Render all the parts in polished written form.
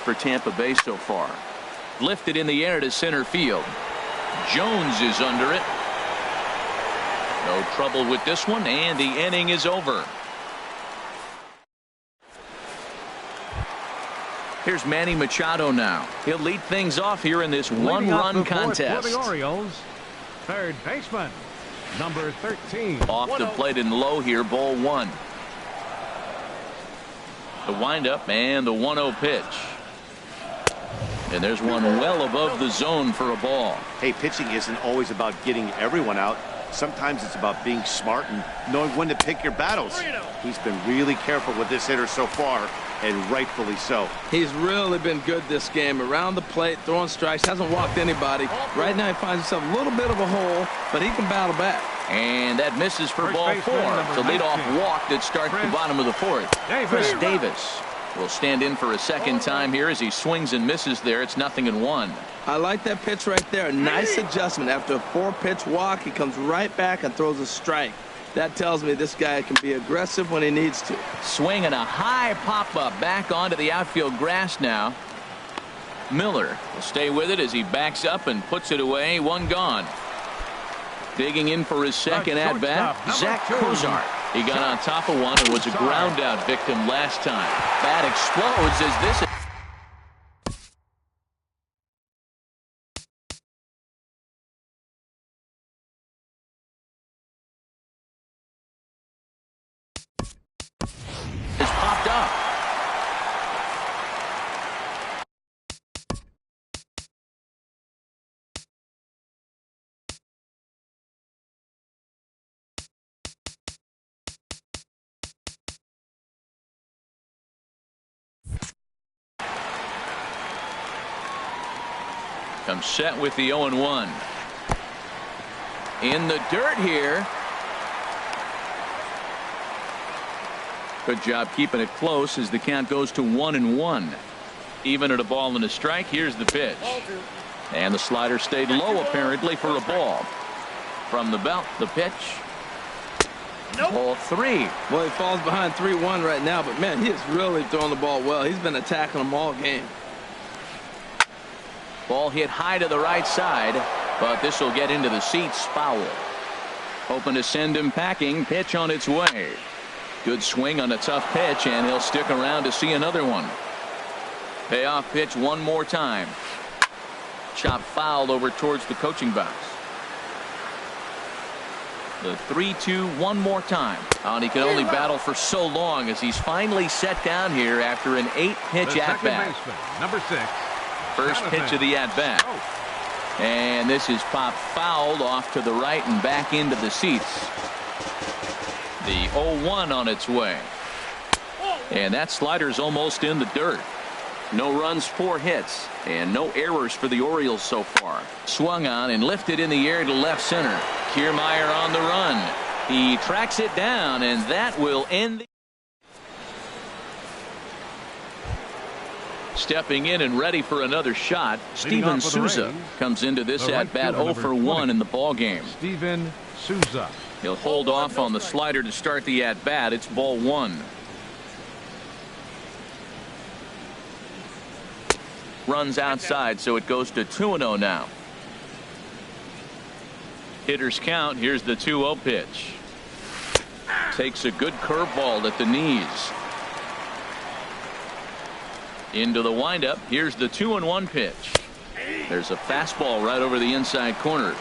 for Tampa Bay so far. Lifted in the air to center field. Jones is under it. No trouble with this one, and the inning is over. Here's Manny Machado now. He'll lead things off here in this one-run contest. For the Orioles, third baseman, number 13. Off the plate and low here, ball one. The windup and the 1-0 pitch. And there's one well above the zone for a ball. Hey, pitching isn't always about getting everyone out. Sometimes it's about being smart and knowing when to pick your battles. He's been really careful with this hitter so far, and rightfully so. He's really been good this game. Around the plate, throwing strikes, hasn't walked anybody. Right now he finds himself a little bit of a hole, but he can battle back. And that misses for ball four. It's a leadoff walk that starts the bottom of the fourth. Chris Davis will stand in for a second time here as he swings and misses there. It's 0-1. I like that pitch right there. Nice adjustment. After a 4-pitch walk, he comes right back and throws a strike. That tells me this guy can be aggressive when he needs to. Swing and a high pop-up back onto the outfield grass now. Miller will stay with it as he backs up and puts it away. One gone. Digging in for his second at-bat, Zach Cozart. He got on top of one and was a ground-out victim last time. Bat explodes as this is popped up. Comes set with the 0-1. In the dirt here. Good job keeping it close as the count goes to 1-1. Even at a ball and a strike. Here's the pitch. And the slider stayed low apparently for a ball. From the belt, the pitch. Ball three. Well, he falls behind 3-1 right now, but man, he is really throwing the ball well. He's been attacking them all game. Ball hit high to the right side, but this will get into the seats. Foul. Hoping to send him packing. Pitch on its way. Good swing on a tough pitch, and he'll stick around to see another one. Payoff pitch one more time. Chop fouled over towards the coaching box. The 3-2 one more time. And he can only battle for so long as he's finally set down here after an 8-pitch at-bat. Number 6. First pitch of the at-bat. And this is popped fouled off to the right and back into the seats. The 0-1 on its way. And that slider's almost in the dirt. No runs, 4 hits, and no errors for the Orioles so far. Swung on and lifted in the air to left center. Kiermaier on the run. He tracks it down, and that will end the... Stepping in and ready for another shot, Steven Souza comes into this at-bat 0 for 1 in the ball game. Steven Souza. He'll hold off on the slider to start the at-bat. It's ball 1. Runs outside, so it goes to 2-0 now. Hitters count. Here's the 2-0 pitch. Takes a good curveball at the knees. Into the windup. Here's the 2-1 pitch. There's a fastball right over the inside corner.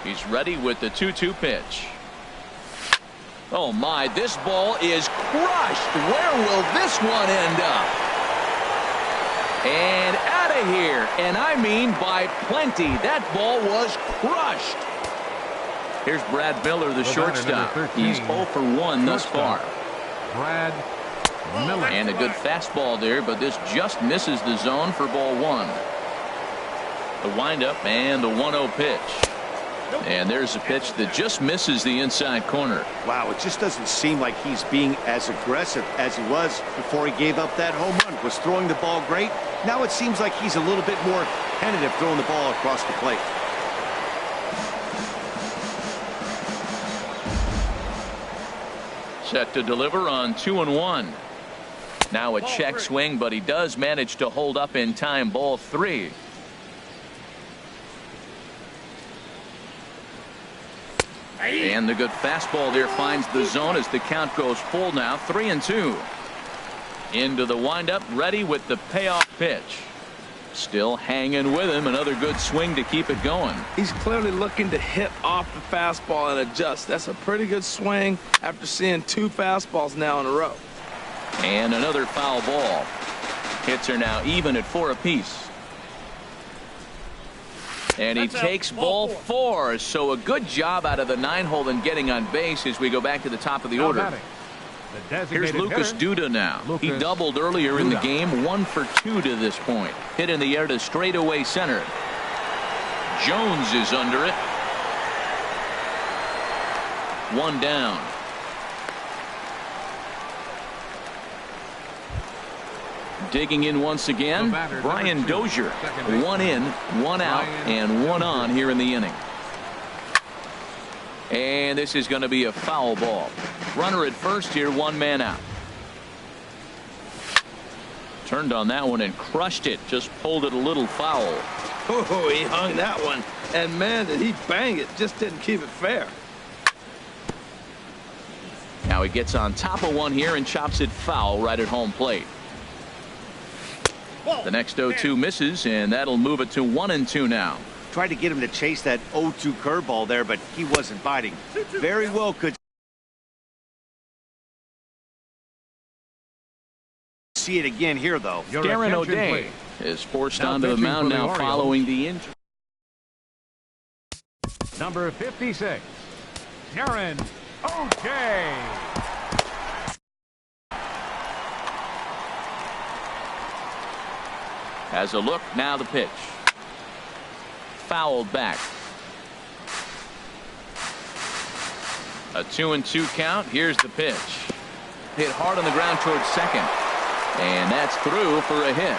He's ready with the 2-2 pitch. Oh my, this ball is crushed. Where will this one end up? And out of here. And I mean by plenty. That ball was crushed. Here's Brad Miller, the shortstop. He's 0 for 1 thus far. Brad Miller. And a good fastball there, but this just misses the zone for ball 1. The windup and the 1-0 pitch. And there's a pitch that just misses the inside corner. Wow, it just doesn't seem like he's being as aggressive as he was before he gave up that home run. Was throwing the ball great. Now it seems like he's a little bit more tentative throwing the ball across the plate. Set to deliver on 2-1. Now a check swing, but he does manage to hold up in time. Ball 3. And the good fastball there finds the zone as the count goes full now. 3-2. Into the windup, ready with the payoff pitch. Still hanging with him. Another good swing to keep it going. He's clearly looking to hit off the fastball and adjust. That's a pretty good swing after seeing 2 fastballs now in a row. And another foul ball. Hits are now even at 4 apiece. And he takes ball 4. So a good job out of the 9-hole in getting on base as we go back to the top of the order. Here's Lucas Duda now. He doubled earlier in the game. 1 for 2 to this point. Hit in the air to straightaway center. Jones is under it. 1 down. Digging in once again, Brian Dozier. 1 in, 1 out, and 1 on here in the inning. And this is going to be a foul ball. Runner at first here, 1 man out. Turned on that one and crushed it. Just pulled it a little foul. Oh, he hung that one. And man, did he bang it. Just didn't keep it fair. Now he gets on top of one here and chops it foul right at home plate. The next 0-2 misses, and that'll move it to 1-2 now. Tried to get him to chase that 0-2 curveball there, but he wasn't biting. Very well could see it again here, though. Darren O'Day is forced onto the mound now following the injury. Number 56, Darren O'Day. Has a look, now the pitch. Fouled back. A 2-2 count. Here's the pitch. Hit hard on the ground towards second. And that's through for a hit.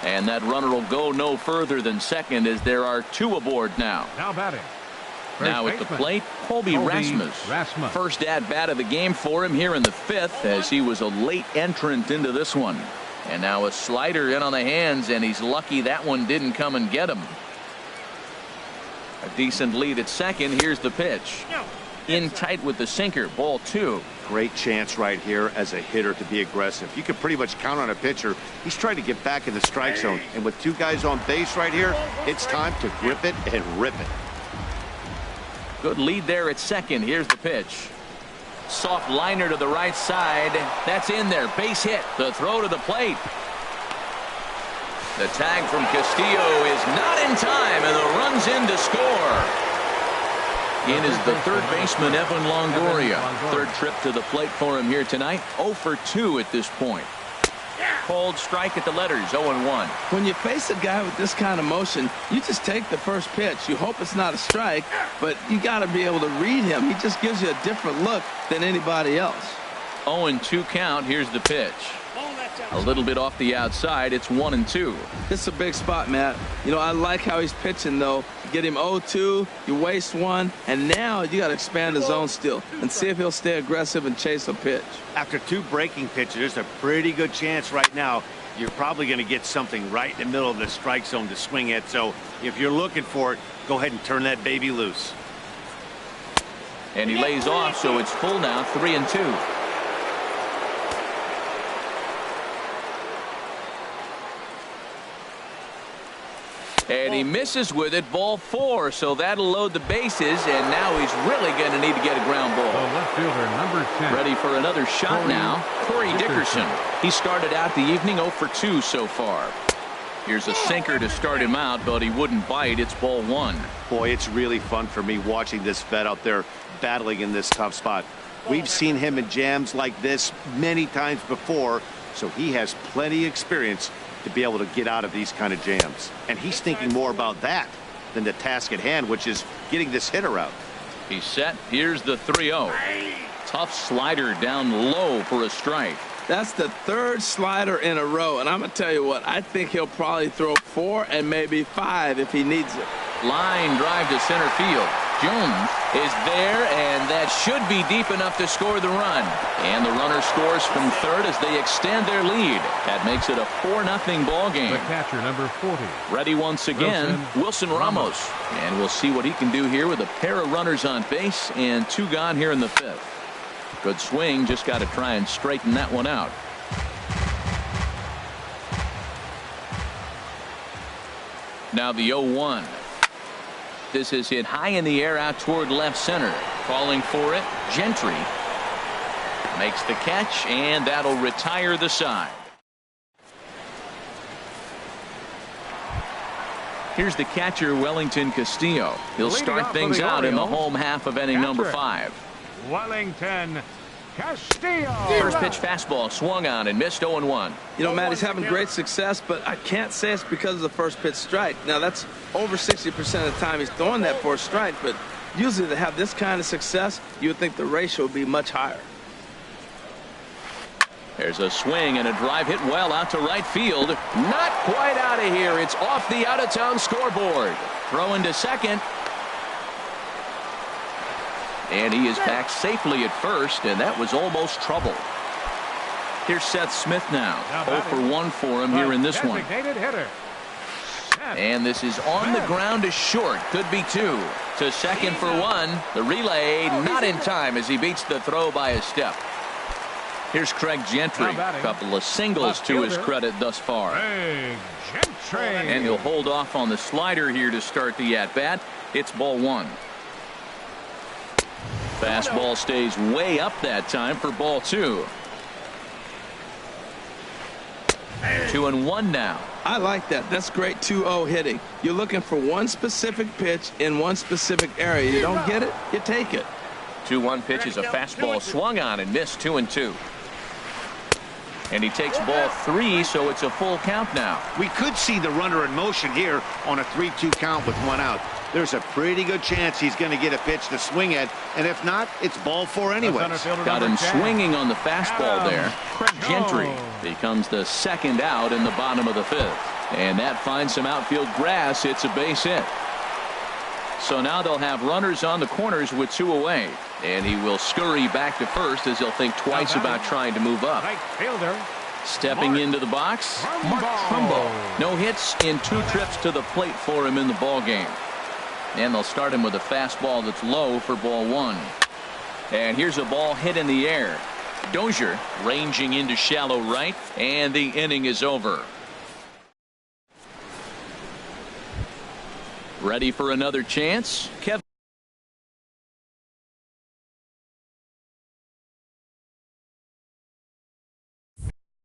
And that runner will go no further than second as there are 2 aboard now. Now batting. Now at the plate, Colby Rasmus. First at bat of the game for him here in the 5th as he was a late entrant into this one. And now a slider in on the hands, and he's lucky that one didn't come and get him. A decent lead at second. Here's the pitch. In tight with the sinker. Ball 2. Great chance right here as a hitter to be aggressive. You can pretty much count on a pitcher. He's trying to get back in the strike zone. And with 2 guys on base right here, it's time to grip it and rip it. Good lead there at second. Here's the pitch. Soft liner to the right side. That's in there. Base hit. The throw to the plate. The tag from Castillo is not in time, and the run's in to score. In is the third baseman, Evan Longoria. Third trip to the plate for him here tonight. 0 for 2 at this point. Cold strike at the letters. 0-1. When you face a guy with this kind of motion, you just take the first pitch. You hope it's not a strike, but you got to be able to read him. He just gives you a different look than anybody else. 0-2 count. Here's the pitch. A little bit off the outside. It's 1-2. This is a big spot, Matt. You know, I like how he's pitching, though. You get him 0-2, you waste 1, and now you got to expand the zone still and see if he'll stay aggressive and chase a pitch. After 2 breaking pitches, there's a pretty good chance right now you're probably going to get something right in the middle of the strike zone to swing at. So if you're looking for it, go ahead and turn that baby loose. And he lays off, so it's full now. 3-2. And he misses with it. Ball 4, so that'll load the bases, and now he's really going to need to get a ground ball. The left fielder, number 10. Ready for another shot now. Corey Dickerson. He started out the evening 0 for 2 so far. Here's a sinker to start him out, but he wouldn't bite. It's ball 1. Boy, it's really fun for me watching this vet out there battling in this tough spot. We've seen him in jams like this many times before, so he has plenty of experience to be able to get out of these kind of jams. And he's thinking more about that than the task at hand, which is getting this hitter out. He's set. Here's the 3-0. Tough slider down low for a strike. That's the 3rd slider in a row, and I'm going to tell you what, I think he'll probably throw 4 and maybe 5 if he needs it. Line drive to center field. Jones is there, and that should be deep enough to score the run. And the runner scores from third as they extend their lead. That makes it a 4-0 ball game. The catcher, number 40. Ready once again, Wilson Ramos. And we'll see what he can do here with a pair of runners on base and 2 gone here in the 5th. Good swing, just got to try and straighten that one out. Now the 0-1. This is hit high in the air out toward left center. Calling for it, Gentry. Makes the catch, and that'll retire the side. Here's the catcher, Wellington Castillo. He'll start things out in the home half of inning number 5. Wellington Castillo. First pitch fastball swung on and missed 0-1. You know, Matt, he's having great success, but I can't say it's because of the first pitch strike. Now, that's over 60% of the time he's throwing that for a strike, but usually to have this kind of success, you would think the ratio would be much higher. There's a swing and a drive hit well out to right field. Not quite out of here. It's off the out-of-town scoreboard. Throw into second. And he is back safely at first, and that was almost trouble. Here's Seth Smith now. 0 for 1 for him here in this one. And this is on the ground to short. Could be 2. To second for 1. The relay not in time as he beats the throw by a step. Here's Craig Gentry. A couple of singles to his credit thus far. And he'll hold off on the slider here to start the at-bat. It's ball 1. Fastball stays way up that time for ball 2. 2-1 now. I like that. That's great 2-0 hitting. You're looking for one specific pitch in one specific area. You don't get it, you take it. 2-1 pitch is a fastball swung on and missed. 2-2. And he takes ball 3, so it's a full count now. We could see the runner in motion here on a 3-2 count with 1 out. There's a pretty good chance he's going to get a pitch to swing at, and if not, it's ball 4 anyways. Got him swinging on the fastball there. Craig Gentry becomes the second out in the bottom of the 5th. And that finds some outfield grass. It's a base hit. So now they'll have runners on the corners with 2 away. And he will scurry back to first as he'll think twice about trying to move up. Stepping into the box, Mark Trumbo. No hits in 2 trips to the plate for him in the ball game. And they'll start him with a fastball that's low for ball 1. And here's a ball hit in the air. Dozier ranging into shallow right, and the inning is over. Ready for another chance? Kevin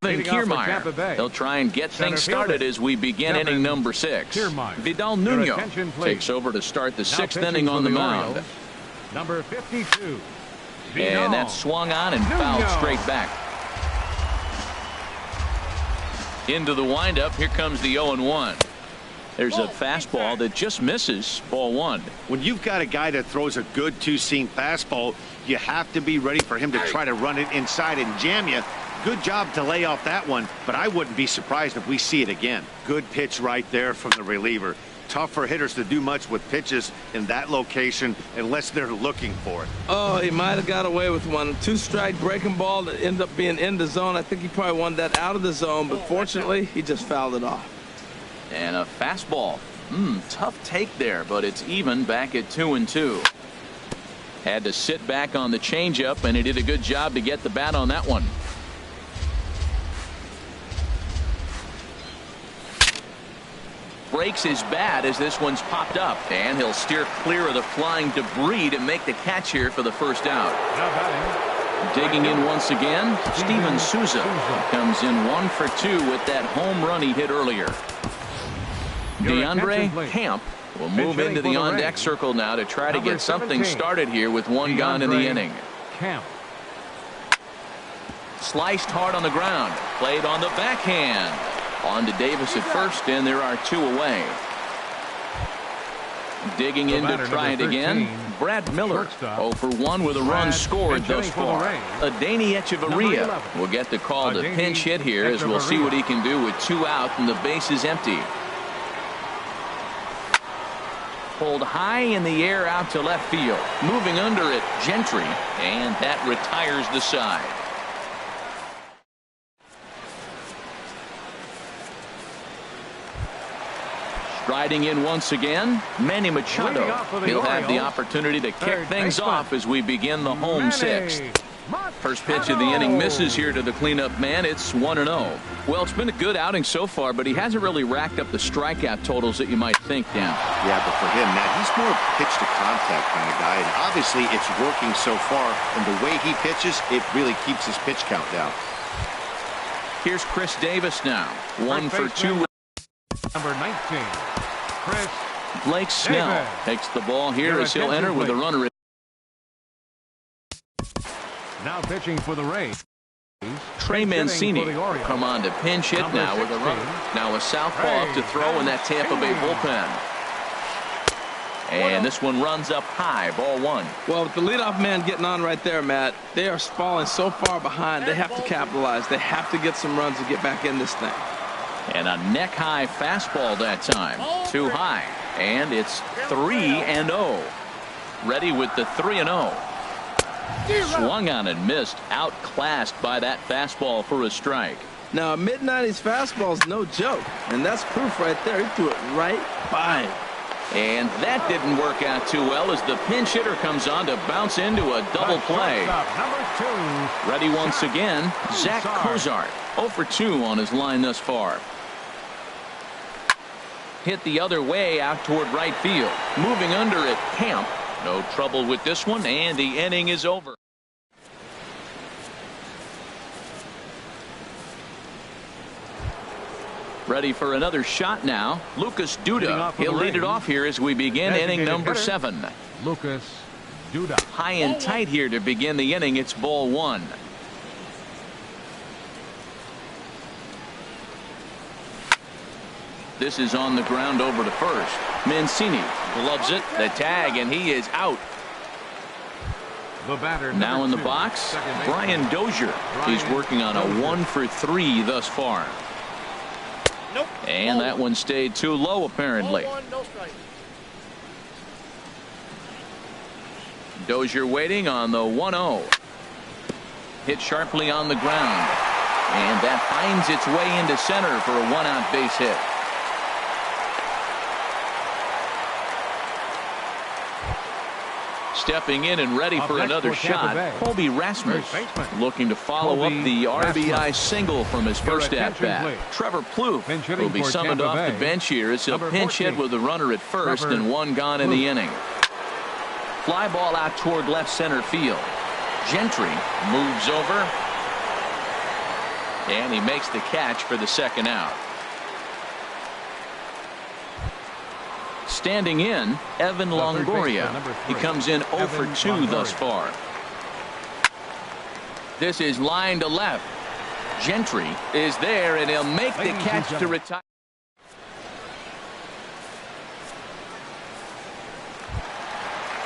Kiermaier. They'll try and get things started as we begin inning number 6. Vidal Nuno takes over to start the 6th inning on the mound. Number 52. And that's swung on and fouled straight back. Into the windup. Here comes the 0-1. There's a fastball that just misses. Ball 1. When you've got a guy that throws a good 2-seam fastball, you have to be ready for him to try to run it inside and jam you. Good job to lay off that one, but I wouldn't be surprised if we see it again. Good pitch right there from the reliever. Tough for hitters to do much with pitches in that location unless they're looking for it. Oh, he might have got away with one. 2-strike breaking ball that ended up being in the zone. I think he probably wanted that out of the zone, but fortunately, he just fouled it off. And a fastball. Tough take there, but it's even back at 2-2. Had to sit back on the changeup, and he did a good job to get the bat on that one. Breaks his bat as this one's popped up, and he'll steer clear of the flying debris to make the catch here for the first out. Digging in once again, Steven Souza comes in 1 for 2 with that home run he hit earlier. DeAndre Camp will move into the on-deck circle now to try to get something started here with 1 gone in the inning. Sliced hard on the ground, played on the backhand. On to Davis at first, and there are 2 away. Digging in to try it again, Brad Miller. 0 for 1 with a run scored thus far. Adeiny Echeverria will get the call to pinch hit here as we'll see what he can do with 2 out and the base is empty. pulled high in the air out to left field. Moving under it, Gentry, and that retires the side. Striding in once again, Manny Machado. He'll have the opportunity to kick things off as we begin the home sixth. First pitch of the inning misses here to the cleanup man. It's 1-0. Well, it's been a good outing so far, but he hasn't really racked up the strikeout totals that you might think, Dan. Yeah, but for him, Matt, he's more pitch to contact kind of guy, and obviously it's working so far, and the way he pitches, it really keeps his pitch count down. Here's Chris Davis now. 1 for 2. Number 19, Chris Blake Snell Davis takes the ball here as he'll enter with a runner. Now pitching for the Rays. Trey Mancini come on to pinch hit now with a runner. Now a southpaw to throw in that Tampa Bay bullpen. And this one runs up high, ball 1. Well, with the leadoff man getting on right there, Matt, they are falling so far behind. They have to capitalize. They have to get some runs to get back in this thing. And a neck-high fastball that time. Too high. And it's 3-0. Ready with the 3-0. Swung on and missed. Outclassed by that fastball for a strike. Now, a mid-90s fastball is no joke. And that's proof right there. He threw it right by him. And that didn't work out too well as the pinch hitter comes on to bounce into a double play. Number 2. Ready once again, Zach Cozart. 0 for 2 on his line thus far. Hit the other way out toward right field. Moving under it, Camp. No trouble with this one, and the inning is over. Ready for another shot now. Lucas Duda. He'll lead it off here as we begin inning number 7. Lucas Duda. High and tight here to begin the inning. It's ball 1. This is on the ground over to first. Mancini gloves it, the tag, and he is out. The batter, now in the 2, box, Brian Dozier. He's working on a 1 for 3 thus far. Nope. And that one stayed too low, apparently. No strike. Dozier waiting on the 1-0. Hit sharply on the ground. And that finds its way into center for a 1-out base hit. Stepping in and ready for another shot, Colby Rasmus looking to follow up the RBI single from his first at-bat. Trevor Plouffe will be summoned off the bench here as he'll pinch hit with a runner at first and 1 gone in the inning. Fly ball out toward left center field. Gentry moves over, and he makes the catch for the 2nd out. Standing in, Evan Longoria. He comes in 0 for 2 thus far. This is line to left. Gentry is there, and he'll make the catch to retire.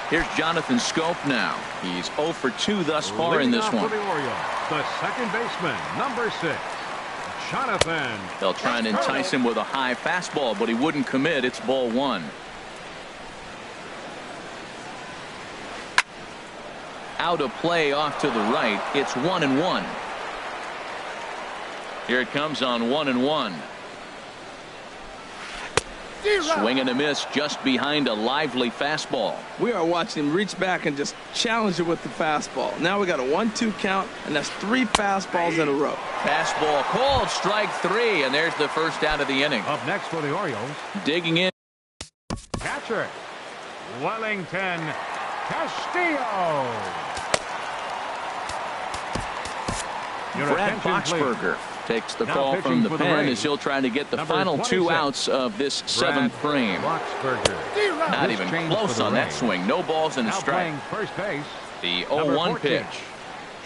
Here's Jonathan Scope now. He's 0 for 2 thus far in this one. The second baseman, number 6. Jonathan. They'll try and entice him with a high fastball, but he wouldn't commit. It's ball 1. Out of play off to the right. It's 1-1. Here it comes on 1-1. Swing and a miss just behind a lively fastball. We are watching him reach back and just challenge it with the fastball. Now we got a 1-2 count, and that's 3 fastballs in a row. Fastball called, strike 3, and there's the first out of the inning. Up next for the Orioles, digging in. catcher Wellington Castillo. Brad Boxberger takes the call from the pen as he'll try to get the final 2 outs of this 7th frame. Not even close on that swing. No balls and a strike. First base, the 0-1 pitch.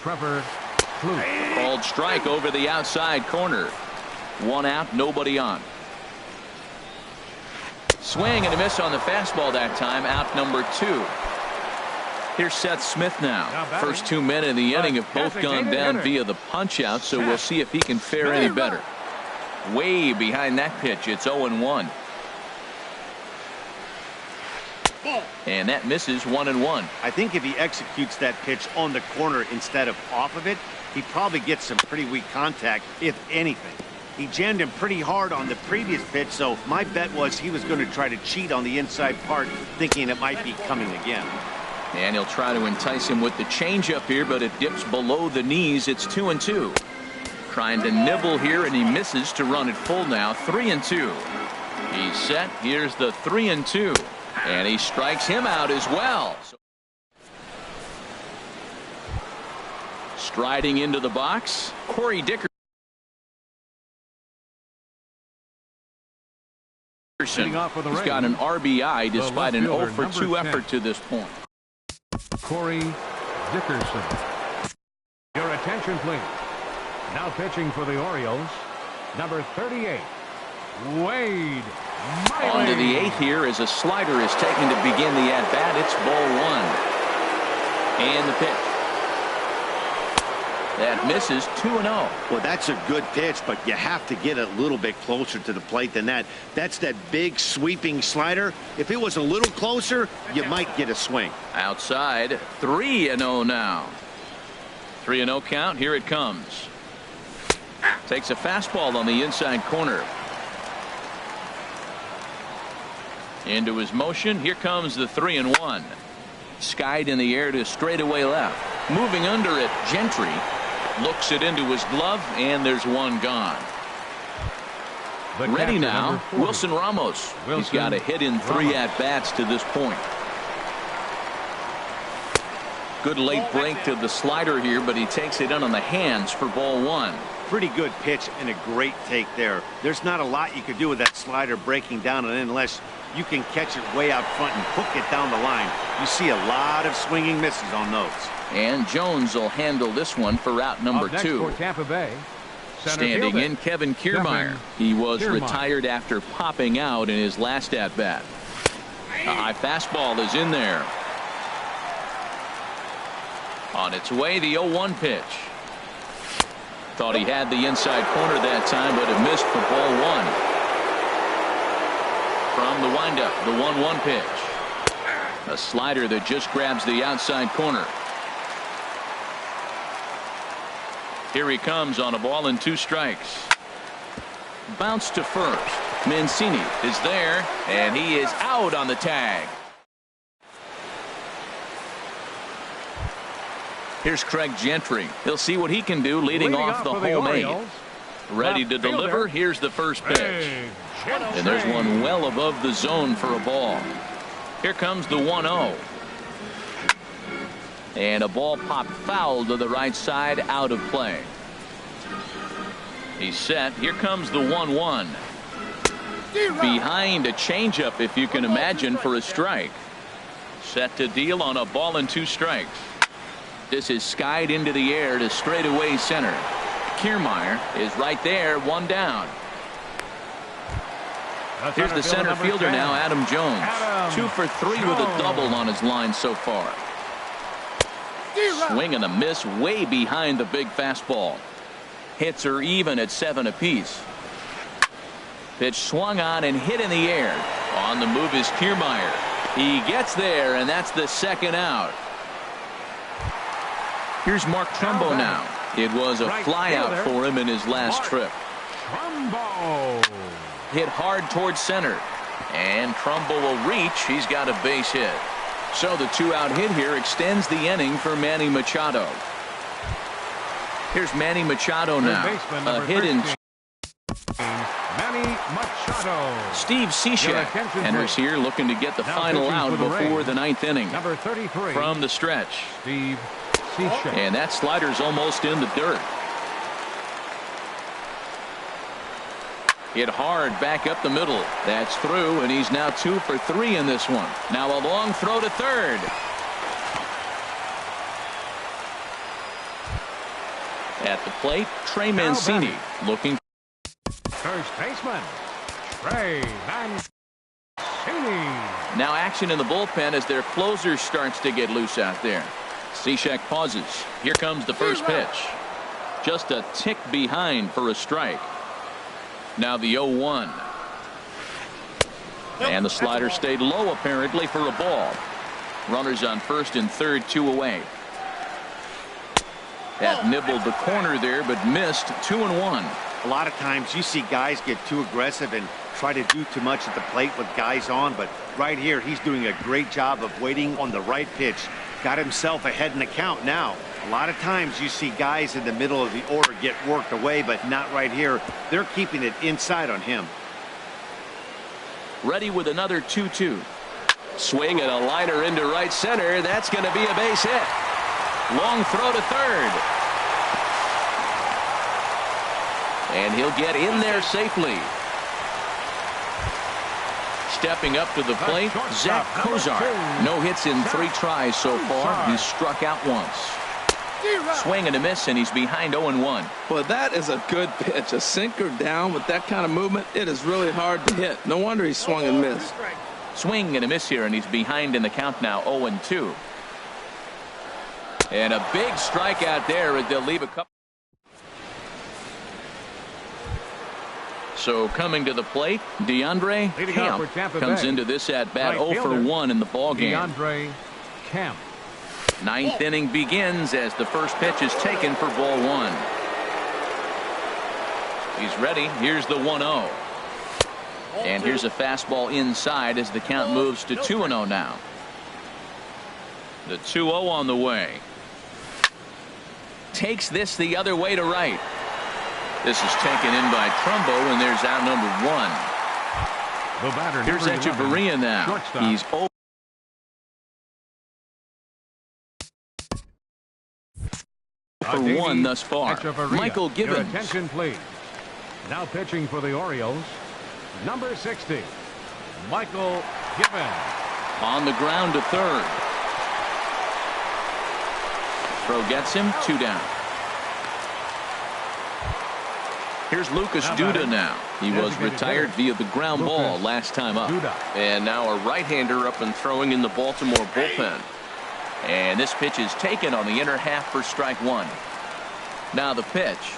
Trevor Plouffe. Called strike over the outside corner. 1 out, nobody on. Swing and a miss on the fastball that time. Out number 2. Here's Seth Smith now. First 2 men in the inning have both gone down via the punch out, so we'll see if he can fare any better. Way behind that pitch. It's 0-1. And that misses 1-1. I think if he executes that pitch on the corner instead of off of it, he probably gets some pretty weak contact, if anything. He jammed him pretty hard on the previous pitch, so my bet was he was going to try to cheat on the inside part, thinking it might be coming again. And he'll try to entice him with the changeup here, but it dips below the knees. It's 2-2. Trying to nibble here, and he misses to run it full now. 3-2. He's set. Here's the 3-2. And he strikes him out as well. Striding into the box, Corey Dickerson. He's got an RBI despite an 0-for-2 effort to this point. Corey Dickerson. Your attention, please. Now pitching for the Orioles, number 38, Wade Miley. On to the 8th here as a slider is taken to begin the at-bat. It's ball 1. And the pitch. That misses 2-0. Well, that's a good pitch, but you have to get a little bit closer to the plate than that. That's that big sweeping slider. If it was a little closer, you might get a swing. Outside, 3-0 now. 3-0 count. Here it comes. Takes a fastball on the inside corner. Into his motion. Here comes the 3-1. Skied in the air to straightaway left. Moving under it, Gentry looks it into his glove, and there's one gone. Ready now, Wilson Ramos. He's got a hit in 3 at-bats to this point. Good late break to the slider here, but he takes it in on the hands for ball 1. Pretty good pitch and a great take there. There's not a lot you could do with that slider breaking down, and unless you can catch it way out front and hook it down the line, you see a lot of swinging misses on those. And Jones will handle this one for route number 2. For Tampa Bay, standing in, Kevin Kiermaier. He was retired after popping out in his last at-bat. A high fastball is in there. On its way, the 0-1 pitch. Thought he had the inside corner that time, but it missed for ball 1. From the windup, the 1-1 pitch. A slider that just grabs the outside corner. Here he comes on a ball and 2 strikes. Bounce to first. Mancini is there, and he is out on the tag. Here's Craig Gentry. He'll see what he can do leading off the home 8. Ready to deliver. Here's the first pitch. And there's one well above the zone for a ball. Here comes the 1-0. And a ball popped foul to the right side, out of play. He's set. Here comes the 1-1. Behind a changeup, if you can imagine, for a strike. Set to deal on a ball and 2 strikes. This is skied into the air to straightaway center. Kiermaier is right there, 1 down. Here's the center fielder now, Adam Jones. 2 for 3 with a double on his line so far. Swing and a miss way behind the big fastball. Hits are even at 7 apiece. Pitch swung on and hit in the air. On the move is Kiermaier. He gets there, and that's the 2nd out. Here's Mark Trumbo now. It was a flyout for him in his last trip. Hit hard towards center. And Trumbo will reach. He's got a base hit. So the 2-out hit here extends the inning for Manny Machado. Here's Manny Machado now. A hit in. Manny Machado. Steve Cishek enters here looking to get the final out before the 9th inning. Number 33. From the stretch. Steve Cishek. And that slider's almost in the dirt. Hit hard back up the middle. That's through, and he's now 2 for 3 in this one. Now a long throw to third. At the plate, Trey Mancini looking. First baseman, Trey Mancini. Now action in the bullpen as their closer starts to get loose out there. Cishek pauses. Here comes the first pitch. Just a tick behind for a strike. Now the 0-1. And the slider stayed low apparently for a ball. Runners on first and third, 2 away. That nibbled the corner there, but missed. 2-1. A lot of times you see guys get too aggressive and try to do too much at the plate with guys on, but right here he's doing a great job of waiting on the right pitch. Got himself ahead in the count now. A lot of times you see guys in the middle of the order get worked away, but not right here. They're keeping it inside on him. Ready with another 2-2. Swing and a liner into right center. That's going to be a base hit. Long throw to third. And he'll get in there safely. Stepping up to the plate, Zach Kozar. No hits in 3 tries so far. He's struck out once. Swing and a miss, and he's behind 0-1. Well, that is a good pitch. A sinker down with that kind of movement, it is really hard to hit. No wonder he swung and missed. Swing and a miss here, and he's behind in the count now, 0-2. And a big strikeout there as they'll leave a couple. So coming to the plate, DeAndre Camp comes into this at bat 0 for 1 in the ball game. DeAndre Camp. 9th inning begins as the first pitch is taken for ball 1. He's ready. Here's the 1-0. And here's a fastball inside as the count moves to 2-0 now. The 2-0 on the way. Takes this the other way to right. This is taken in by Trumbo, and there's out number 1. The batter, here's Echeverria now. Shortstop. He's 0 for 1 thus far. Echeverria. Michael Your Gibbons. attention, please. Now pitching for the Orioles, number 60, Michael Gibbons. On the ground to third. Throw gets him, 2 down. Here's Lucas Duda now. He was retired via the ground ball last time up. And now a right-hander up and throwing in the Baltimore bullpen. And this pitch is taken on the inner half for strike 1. Now the pitch.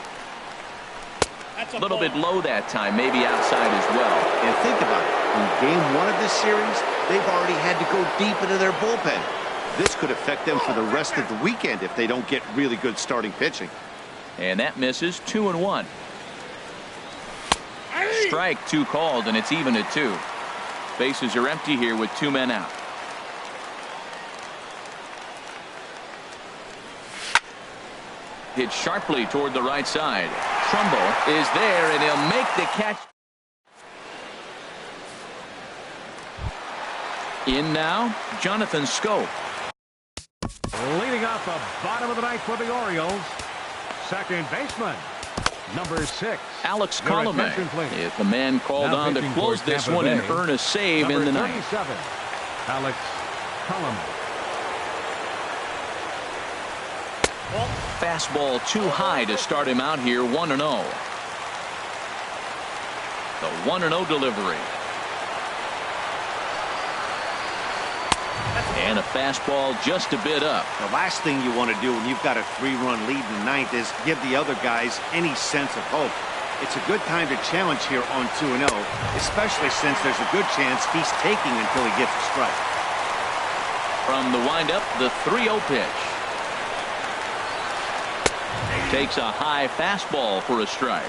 A little bit low that time, maybe outside as well. And think about it. In game 1 of this series, they've already had to go deep into their bullpen. This could affect them for the rest of the weekend if they don't get really good starting pitching. And that misses. 2-1. Strike 2 called, and it's even at 2. Bases are empty here with 2 men out. Hit sharply toward the right side. Trumbo is there, and he'll make the catch. In now, Jonathan Scope. Leading off the bottom of the ninth for the Orioles, second baseman, number 6, Alex Your Colomé attention, please. is the man called Now on to pitching close for this Tampa one and Bay, earn a save in number the ninth. 37, Alex Colomé. Fastball too high to start him out here. 1-0. The 1-0 delivery. And a fastball just a bit up. The last thing you want to do when you've got a 3-run lead in the ninth is give the other guys any sense of hope. It's a good time to challenge here on 2-0, especially since there's a good chance he's taking until he gets a strike. From the windup, the 3-0 pitch. Takes a high fastball for a strike.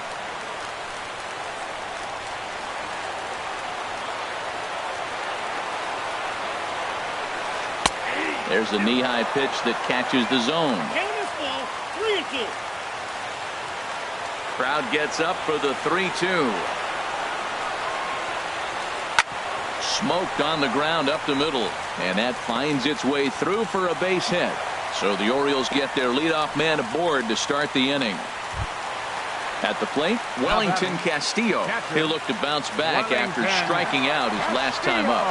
There's a knee-high pitch that catches the zone. Count is 3-2. Crowd gets up for the 3-2. Smoked on the ground up the middle, and that finds its way through for a base hit. So the Orioles get their leadoff man aboard to start the inning. At the plate, Wellington Castillo. He'll look to bounce back after striking out his last time up.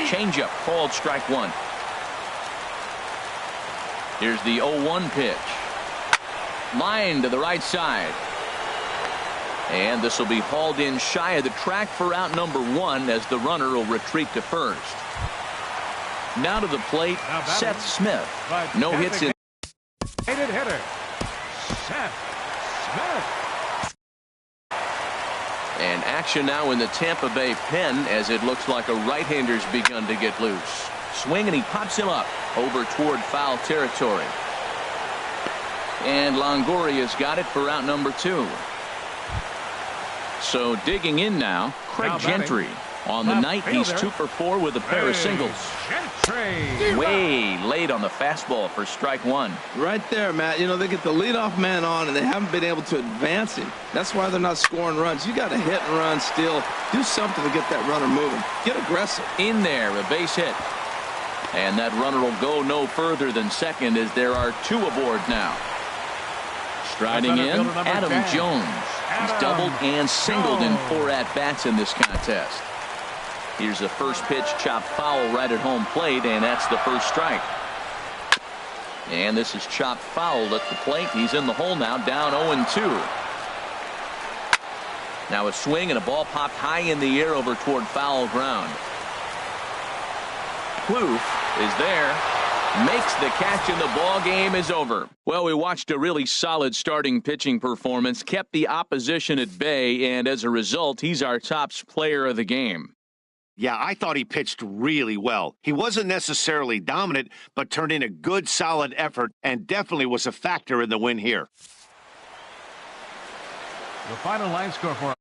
Changeup called strike 1. Here's the 0-1 pitch. Line to the right side. And this will be hauled in shy of the track for out number 1 as the runner will retreat to first. Now to the plate, Seth Smith. No hits in. Hitter, Seth Smith. And action now in the Tampa Bay pen as it looks like a right-hander's begun to get loose. Swing, and he pops him up over toward foul territory. And Longoria's got it for out number 2. So digging in now, Craig Gentry. On the night, he's 2 for 4 with a pair of singles. Way late on the fastball for strike 1. Right there, Matt. You know, they get the leadoff man on, and they haven't been able to advance him. That's why they're not scoring runs. You got to hit and run still. Do something to get that runner moving. Get aggressive. In there, a base hit. And that runner will go no further than second as there are 2 aboard now. Striding in, Adam Jones. He's doubled and singled in 4 at-bats in this contest. Here's a first pitch chopped foul right at home plate, and that's the first strike. And this is chopped foul at the plate. He's in the hole now, down 0-2. Now a swing and a ball popped high in the air over toward foul ground. Kloof is there. Makes the catch, and the ball game is over. Well, we watched a really solid starting pitching performance, kept the opposition at bay, and as a result, he's our top player of the game. Yeah, I thought he pitched really well. He wasn't necessarily dominant, but turned in a good, solid effort and definitely was a factor in the win here. The final line score for